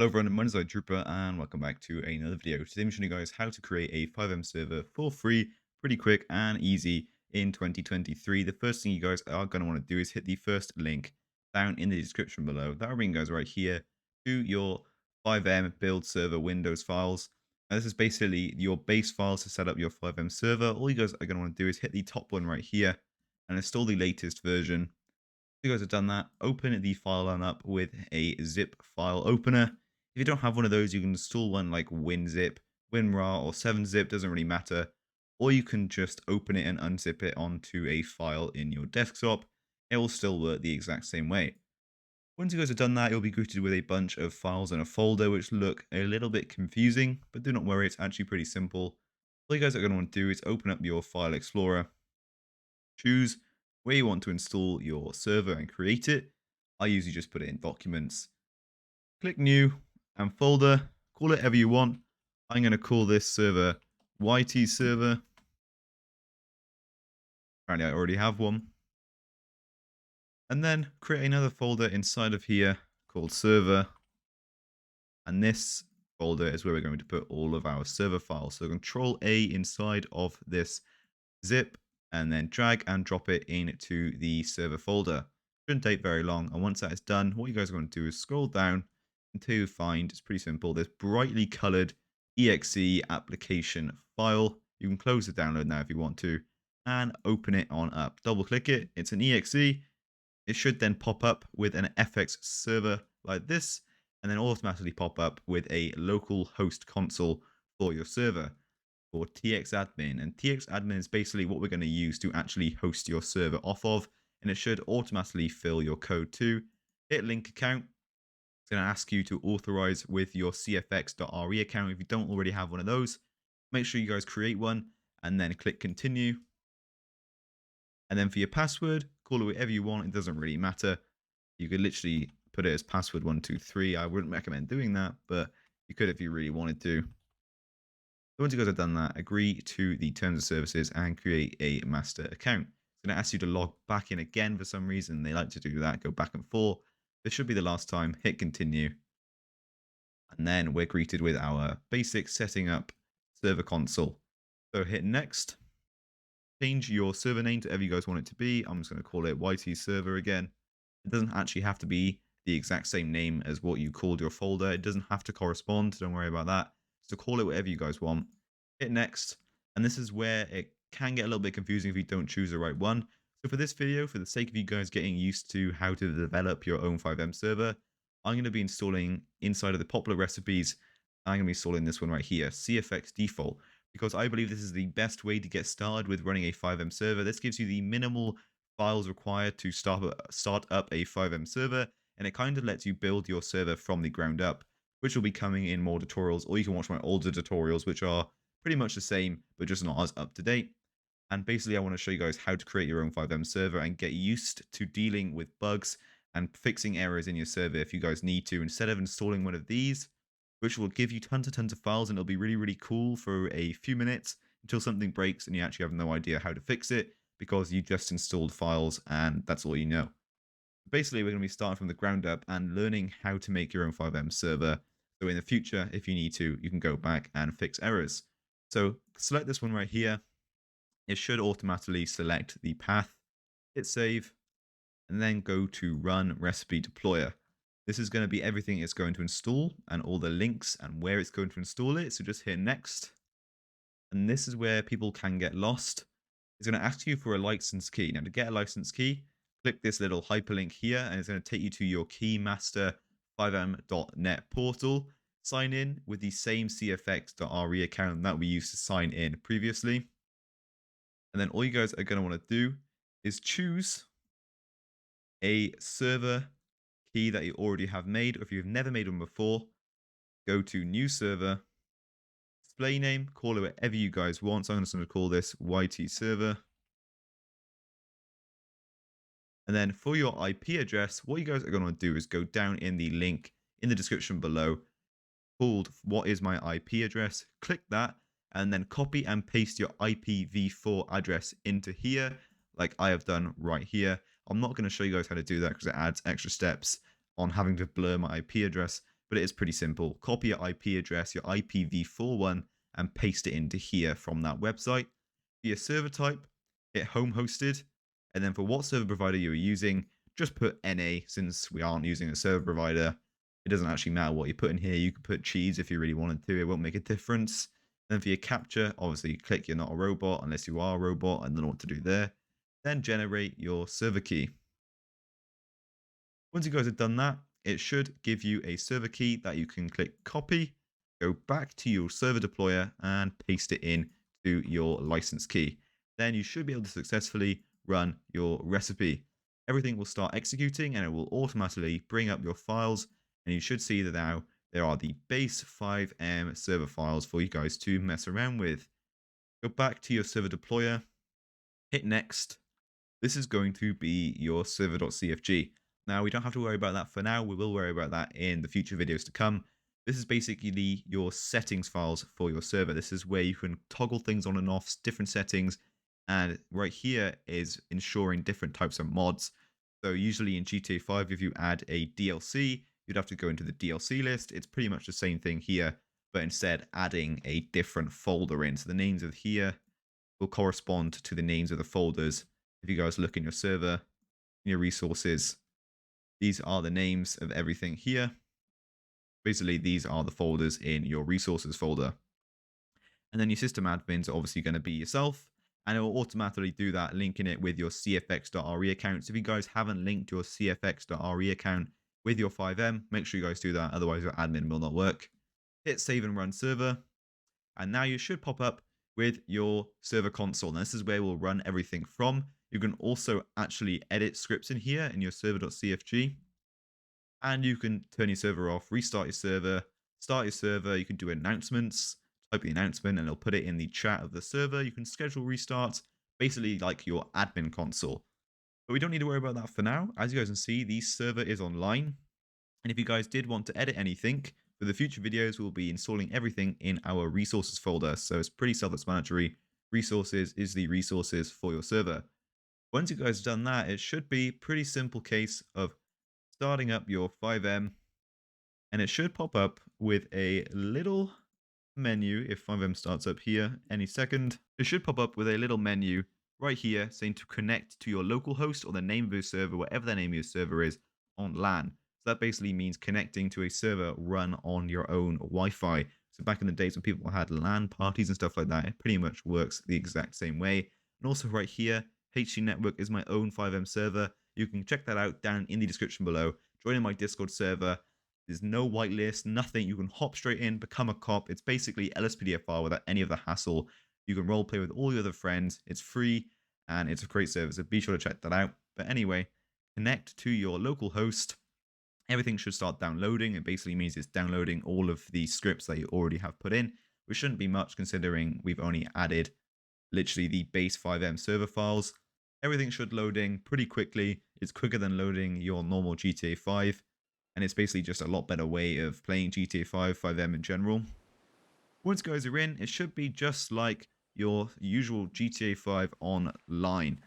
Hello everyone, my name is Trooper and welcome back to another video. Today I'm showing you guys how to create a FiveM server for free, pretty quick and easy in 2023. The first thing you guys are going to want to do is hit the first link down in the description below. That will bring you guys right here to your FiveM build server Windows files. And this is basically your base files to set up your FiveM server. All you guys are going to want to do is hit the top one right here and install the latest version. If you guys have done that, open the file on up with a zip file opener. If you don't have one of those, you can install one like WinZip, WinRAR, or 7-zip, doesn't really matter. Or you can just open it and unzip it onto a file in your desktop. It will still work the exact same way. Once you guys have done that, you'll be greeted with a bunch of files in a folder which look a little bit confusing, but do not worry, it's actually pretty simple. All you guys are going to want to do is open up your file explorer, choose where you want to install your server and create it. I usually just put it in documents. Click new and folder, call it whatever you want. I'm going to call this server YT server. Apparently I already have one. And then create another folder inside of here called server. And this folder is where we're going to put all of our server files. So Control A inside of this zip and then drag and drop it into the server folder. Shouldn't take very long. And once that is done, what you guys are going to do is scroll down until you find, it's pretty simple, this brightly colored exe application file. You can close the download now if you want to and open it on up. Double click it. It's an exe. It should then pop up with an FX server like this and then automatically pop up with a local host console for your server, or txadmin. And txadmin is basically what we're going to use to actually host your server off of, and it should automatically fill your code too. Hit link account. It's going to ask you to authorize with your cfx.re account. If you don't already have one of those, make sure you guys create one and then click continue. And then for your password, call it whatever you want. It doesn't really matter. You could literally put it as password 123. I wouldn't recommend doing that, but you could if you really wanted to. Once you guys have done that, agree to the terms of services and create a master account. It's going to ask you to log back in again for some reason. They like to do that, go back and forth. This should be the last time. Hit continue. And then we're greeted with our basic setting up server console. So hit next. Change your server name to whatever you guys want it to be. I'm just going to call it YT server again. It doesn't actually have to be the exact same name as what you called your folder. It doesn't have to correspond. Don't worry about that. So call it whatever you guys want. Hit next. And this is where it can get a little bit confusing if you don't choose the right one. So for this video, for the sake of you guys getting used to how to develop your own FiveM server, I'm going to be installing inside of the popular recipes. I'm going to be installing this one right here, CFX default, because I believe this is the best way to get started with running a FiveM server. This gives you the minimal files required to start up a FiveM server, and it kind of lets you build your server from the ground up, which will be coming in more tutorials, or you can watch my older tutorials, which are pretty much the same, but just not as up to date. And basically, I want to show you guys how to create your own FiveM server and get used to dealing with bugs and fixing errors in your server if you guys need to, instead of installing one of these, which will give you tons of files, and it'll be really cool for a few minutes until something breaks and you actually have no idea how to fix it because you just installed files and that's all you know. Basically, we're going to be starting from the ground up and learning how to make your own FiveM server. So in the future, if you need to, you can go back and fix errors. So select this one right here. It should automatically select the path, hit save, and then go to run recipe deployer. This is going to be everything it's going to install and all the links and where it's going to install it. So just hit next. And this is where people can get lost. It's going to ask you for a license key. Now to get a license key, click this little hyperlink here and it's going to take you to your keymaster fivem.net portal. Sign in with the same cfx.re account that we used to sign in previously. And then all you guys are going to want to do is choose a server key that you already have made, or if you've never made one before, go to new server, display name, call it whatever you guys want. So I'm just going to call this YT server. And then for your IP address, what you guys are going to do is go down in the link in the description below called what is my IP address, click that, and then copy and paste your IPv4 address into here, like I have done right here. I'm not going to show you guys how to do that because it adds extra steps on having to blur my IP address. but it is pretty simple. Copy your IP address, your IPv4 one, and paste it into here from that website. For your server type, hit home hosted, and then for what server provider you're using, just put NA since we aren't using a server provider. It doesn't actually matter what you put in here. You could put cheese if you really wanted to. It won't make a difference. Then for your captcha, obviously click you're not a robot unless you are a robot and then what to do there. Then generate your server key. Once you guys have done that, it should give you a server key that you can click copy, go back to your server deployer and paste it in to your license key. Then you should be able to successfully run your recipe. Everything will start executing and it will automatically bring up your files, and you should see that now there are the base FiveM server files for you guys to mess around with. Go back to your server deployer, hit next. This is going to be your server.cfg. Now, we don't have to worry about that for now. We will worry about that in the future videos to come. This is basically your settings files for your server. This is where you can toggle things on and off, different settings. And right here is ensuring different types of mods. So usually in GTA 5, if you add a DLC, you'd have to go into the DLC list. It's pretty much the same thing here, but instead adding a different folder in. So the names of here will correspond to the names of the folders. If you guys look in your server, in your resources, these are the names of everything here. Basically, these are the folders in your resources folder. And then your system admins are obviously going to be yourself, and it will automatically do that, linking it with your cfx.re account. So if you guys haven't linked your cfx.re account with your FiveM, make sure you guys do that, otherwise your admin will not work. Hit save and run server, and now you should pop up with your server console. Now, this is where we'll run everything from. You can also actually edit scripts in here in your server.cfg, and you can turn your server off, restart your server, start your server. You can do announcements, type the announcement, and it'll put it in the chat of the server. You can schedule restarts, basically like your admin console. But we don't need to worry about that for now. As you guys can see, the server is online. And if you guys did want to edit anything, for the future videos, we'll be installing everything in our resources folder. So it's pretty self-explanatory. Resources is the resources for your server. Once you guys have done that, it should be a pretty simple case of starting up your FiveM, and it should pop up with a little menu. If FiveM starts up here any second, it should pop up with a little menu right here saying to connect to your local host or the name of your server, whatever the name of your server is, on LAN. So that basically means connecting to a server run on your own Wi-Fi. So back in the days when people had LAN parties and stuff like that, it pretty much works the exact same way. And also right here, HTNetwork is my own FiveM server. You can check that out down in the description below. Join in my Discord server. There's no whitelist, nothing. You can hop straight in, become a cop. It's basically LSPDFR without any of the hassle. You can roleplay with all your other friends. It's free and it's a great service, so be sure to check that out. But anyway, connect to your local host. Everything should start downloading. It basically means it's downloading all of the scripts that you already have put in, which shouldn't be much considering we've only added literally the base FiveM server files. Everything should loading pretty quickly. It's quicker than loading your normal GTA 5, and it's basically just a lot better way of playing GTA 5, FiveM in general. Once guys are in, it should be just like your usual GTA 5 online.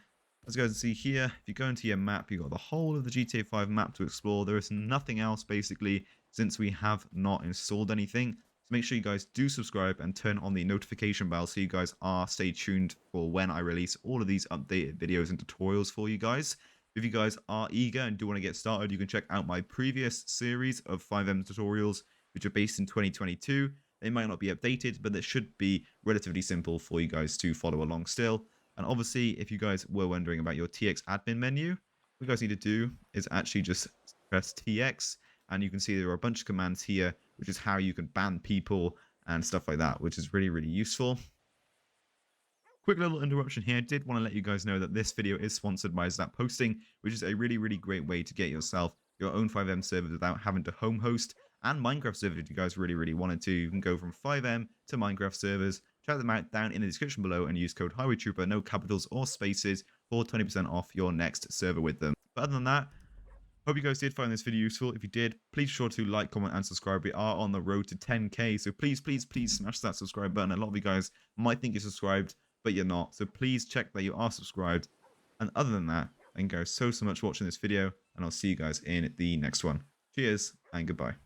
As you guys can see here, if you go into your map, you've got the whole of the GTA 5 map to explore. There is nothing else basically since we have not installed anything. So make sure you guys do subscribe and turn on the notification bell so you guys are stay tuned for when I release all of these updated videos and tutorials for you guys. If you guys are eager and do want to get started, you can check out my previous series of FiveM tutorials, which are based in 2022. They might not be updated, but it should be relatively simple for you guys to follow along still. And obviously, if you guys were wondering about your TX admin menu, what you guys need to do is actually just press TX, and you can see there are a bunch of commands here, which is how you can ban people and stuff like that, which is really, really useful. Quick little interruption here. I did want to let you guys know that this video is sponsored by Zap Hosting, which is a really, really great way to get yourself your own FiveM server without having to home host, and Minecraft servers if you guys really, really wanted to. You can go from FiveM to Minecraft servers. Check them out down in the description below and use code Highway Trooper, no capitals or spaces, for 20% off your next server with them. But other than that, hope you guys did find this video useful. If you did, please be sure to like, comment, and subscribe. We are on the road to 10k, so please, please, please smash that subscribe button. A lot of you guys might think you're subscribed, but you're not. So please check that you are subscribed. And other than that, thank you guys so much for watching this video, and I'll see you guys in the next one. Cheers, and goodbye.